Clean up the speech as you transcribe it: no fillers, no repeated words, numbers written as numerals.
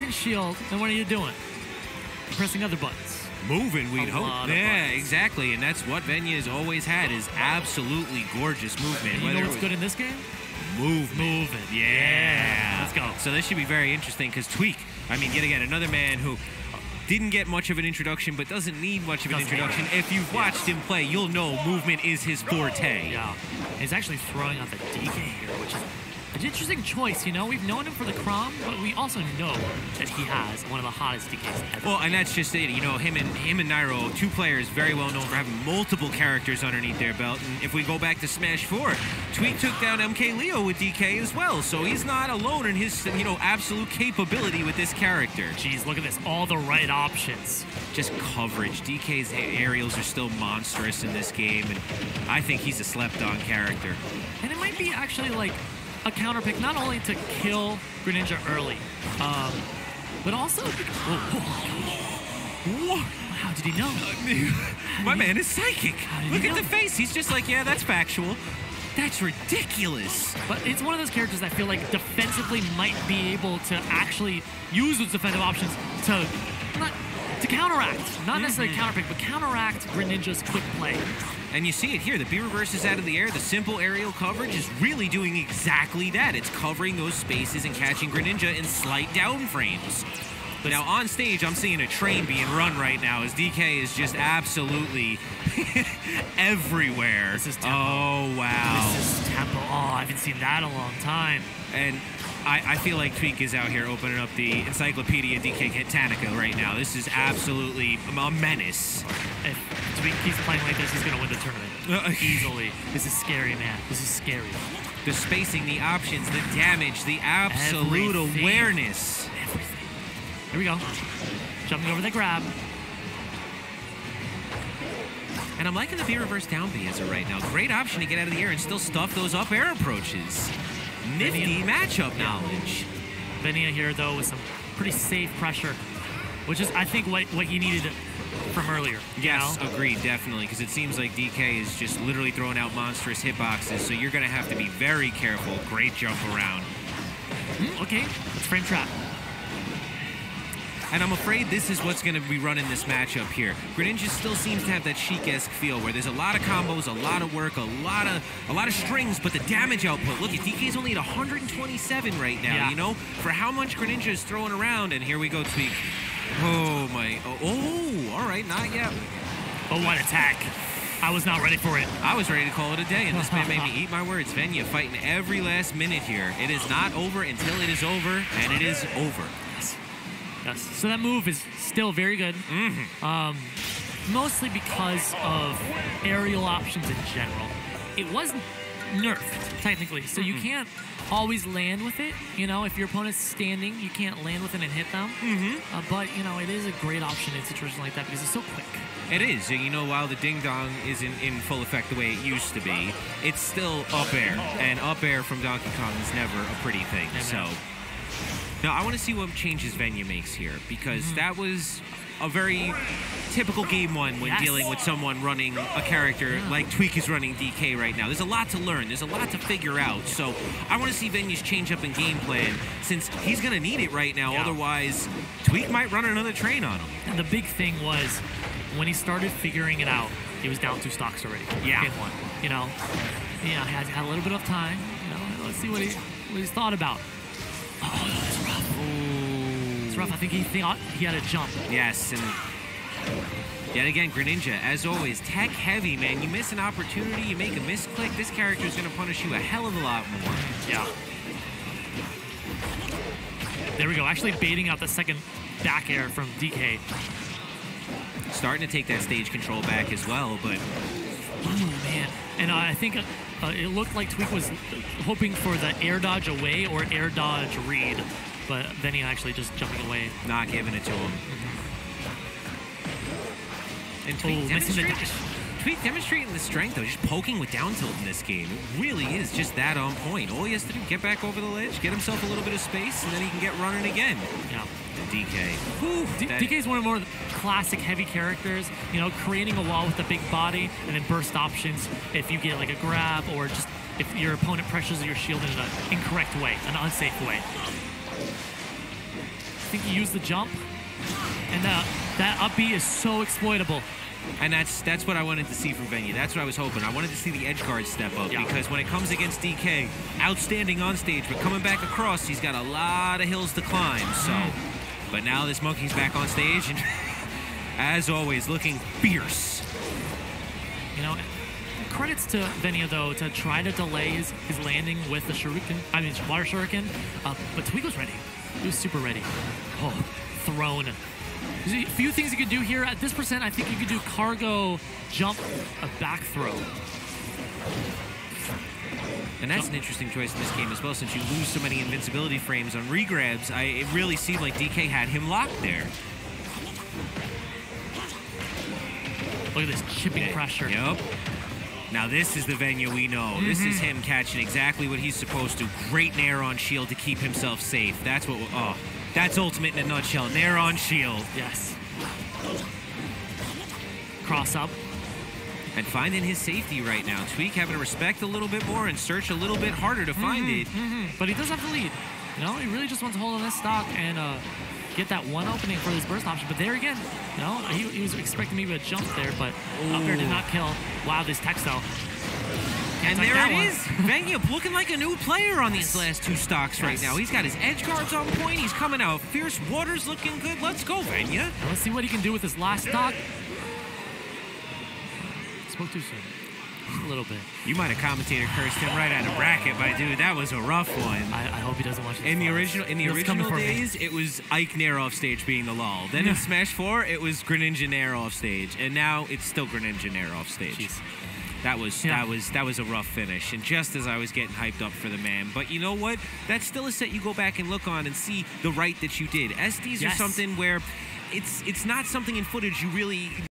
and shield, then what are you doing? You're pressing other buttons. Moving, we'd hope. Yeah, exactly. And that's what Venia has always had, is absolutely gorgeous movement. And you know what's good in this game? Movement. Yeah. Let's go. So this should be very interesting because Tweek, I mean, yet again, another man who didn't get much of an introduction, but doesn't need much of an introduction. If you've watched him play, you'll know movement is his forte. Yeah. He's actually throwing out the DK here, which is an interesting choice. You know, we've known him for the Crom, but we also know that he has one of the hottest DKs ever. Well, and that's just it. You know, him and Nairo, two players very well known for having multiple characters underneath their belt. And if we go back to Smash 4, Tweek took down MK Leo with DK as well. So he's not alone in his, you know, absolute capability with this character. Jeez, look at this. All the right options. Just coverage. DK's aerials are still monstrous in this game, and I think he's a slept-on character. And it might be actually like a counter pick, not only to kill Greninja early, but also. Whoa. How did he know? My man is psychic. Look at the face. He's just like, yeah, that's factual. That's ridiculous. But it's one of those characters I feel like defensively might be able to actually use those defensive options to counteract, not necessarily counterpick, but counteract Greninja's quick play. And you see it here. The B reverse is out of the air. The simple aerial coverage is really doing exactly that. It's covering those spaces and catching Greninja in slight down frames. But now on stage, I'm seeing a train being run right now as DK is just absolutely everywhere. This is tempo. Oh, wow. This is tempo. Oh, I haven't seen that in a long time. And I feel like Tweek is out here opening up the Encyclopedia DK Tanica right now. This is absolutely a menace. If Tweek keeps playing like this, he's going to win the tournament. Easily. This is scary, man. This is scary. The spacing, the options, the damage, the absolute awareness. Everything. Here we go. Jumping over the grab. And I'm liking the B reverse down B as of right now. Great option to get out of the air and still stuff those up air approaches. Nifty matchup knowledge. Venia here, though, with some pretty safe pressure, which is, I think, what you needed from earlier. Yes, agreed, definitely, because it seems like DK is just literally throwing out monstrous hitboxes, so you're going to have to be very careful. Great jump around. Okay, let's frame trap. And I'm afraid this is what's going to be running this matchup here. Greninja still seems to have that Chic-esque feel where there's a lot of combos, a lot of work, a lot of strings, but the damage output. Look, DK's only at 127 right now, you know? For how much Greninja is throwing around, and here we go, Tweek. Oh, my. Oh, all right, not yet. Oh, what attack. I was not ready for it. I was ready to call it a day, and this man made me eat my words. Venia fighting every last minute here. It is not over until it is over, and it is over. Yes. So that move is still very good. Mostly because of aerial options in general. It wasn't nerfed, technically, so you can't always land with it. You know, if your opponent's standing, you can't land with it and hit them. But, you know, it is a great option in situations like that because it's so quick. It is. You know, while the ding-dong isn't in full effect the way it used to be, it's still up air. And up air from Donkey Kong is never a pretty thing, so... Now, I want to see what changes Venia makes here, because that was a very typical game one when dealing with someone running a character like Tweek is running DK right now. There's a lot to learn. There's a lot to figure out. So I want to see Venia's change up in game plan, since he's going to need it right now. Otherwise, Tweek might run another train on him. And the big thing was, when he started figuring it out, he was down 2 stocks already. Game one. You know, had a little bit of time. You know, let's see what he's thought about. Oh, that's rough. Ooh. It's rough. I think he thought he had a jump. Yes, and yet again, Greninja, as always, tech heavy, man. You miss an opportunity, you make a misclick, this character is going to punish you a hell of a lot more. Yeah. There we go. Actually baiting out the second back air from DK. Starting to take that stage control back as well, but... Oh, man. And I think it looked like Tweek was hoping for the air dodge away or air dodge read, but then he actually just jumping away. Not giving it to him. And Tweek demonstrating the strength, though, just poking with down tilt in this game. It really is just that on point. All he has to do, get back over the ledge, get himself a little bit of space, and then he can get running again. Yeah. DK. DK is one of the more classic heavy characters, you know, creating a wall with a big body and then burst options if you get like a grab or just if your opponent pressures your shield in an incorrect way, an unsafe way. think he used the jump. And that up B is so exploitable. And that's what I wanted to see from Venia. That's what I was hoping. I wanted to see the edge guard step up because when it comes against DK, outstanding on stage, but coming back across, he's got a lot of hills to climb. So, but now this monkey's back on stage, and as always, looking fierce. You know, credits to Venia, though, to try to delay his landing with the shuriken. I mean, water shuriken. But Tweek was ready. He was super ready. Oh, thrown. There's a few things you could do here. At this percent, I think you could do cargo, jump, a back throw. And that's an interesting choice in this game as well, since you lose so many invincibility frames on regrabs. It really seemed like DK had him locked there. Look at this chipping pressure. Yep. Now this is the Venia we know. This is him catching exactly what he's supposed to. Great nair on shield to keep himself safe. That's what, that's ultimate in a nutshell. Nair on shield. Yes. Cross up. And finding his safety right now. Tweek having to respect a little bit more and search a little bit harder to find it. But he does have the lead. You know, he really just wants to hold on this stock and get that one opening for his burst option. But there again, you know, he was expecting maybe a jump there, but up there did not kill. Wow, this textile. And there it is. Venia looking like a new player on these last two stocks right now. He's got his edge guards on point. He's coming out fierce. Water's looking good. Let's go, Venia. Now let's see what he can do with his last stock. Spoke too soon. Just a little bit. You might have commentator cursed him right out of bracket, my dude. That was a rough one. I hope he doesn't watch this. In the original days, it was Ike Nair off stage being the lull. Then in Smash 4, it was Greninja Nair off stage, and now it's still Greninja Nair off stage. Jeez. That was a rough finish, and just as I was getting hyped up for the man. But you know what? That's still a set you go back and look on and see the right that you did. SDs are something where it's not something in footage you really